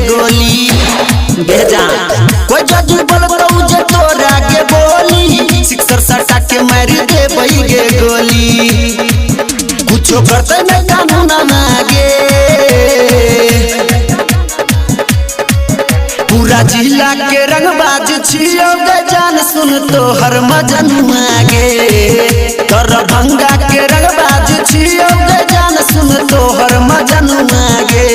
गोली भेजा कोई जज बोलतो जे तोरा के बोली सिक्सर सटा के मारी दे बहिगे गोली कुछो करते न कानून मांगे पूरा जिला के रंगबाज छियो गे जान सुन तो हर मजन मांगे दरभंगा के रंगबाज छियो गे जान सुन तो हर मजन मांगे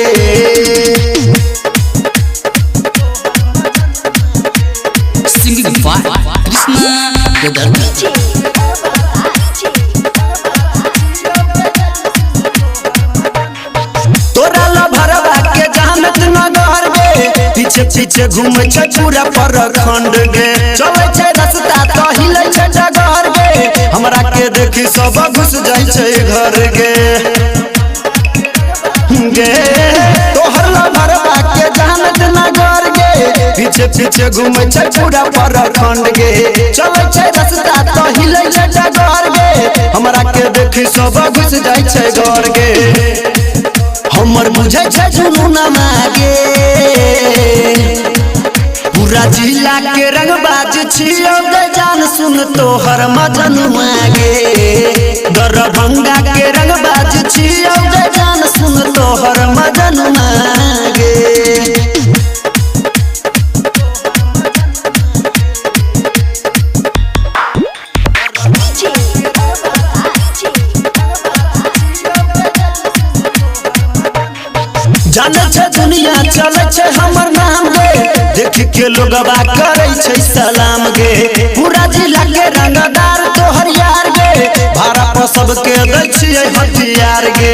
तोरा ला भरवा के जहानत नगर गे पीछे पीछे घूमे छ पूरा प्रखंड गे चले छ रास्ता तो हिले छ डगर गे हमरा के देखी सब घुस जाय छ घर गे गे तोहर ला भरवा के जहानत नगर गे पीछे पीछे घूमे छ पूरा प्रखंड गे चले छ रास्ता तो हिले छ डगर गे हमरा के देखी सब घुस जाय छ घर गे हमर मुझे जुनून मांगे पूरा जिला के रंगबाज छियो गे जान सुन तो हर मजन मांगे दरभंगा के रंगबाज छियो गे जान सुन तो हर मजन मांगे जाने छे दुनिया चले छे हमर नाम गे देख के लोगवा करे छे सलाम गे पूरा जिला के रंगदार तोहर यार गे भाड़ा पर सबके दै छियै हथियार गे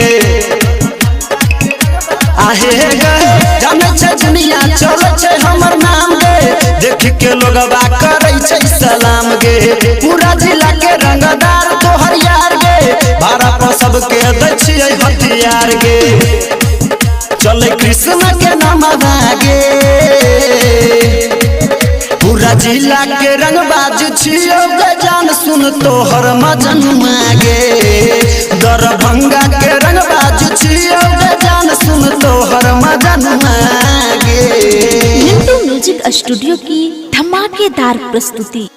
आहे गे जाने छे दुनिया चले छे हमर नाम गे देख के लोगवा करे छे सलाम गे पूरा जिला के रंगदार तोहर यार गे भाड़ा पर सबके दै छियै हथियार गे चले कृष्ण के नाम आगे पूरा जिला के रंगबाज छियो गे जान सुन तो हर मजन मांगे दरभंगा के रंगबाज छियो गे जान सुन तो हर मजन मांगे। मिंटू म्यूजिक स्टूडियो की धमाकेदार प्रस्तुति।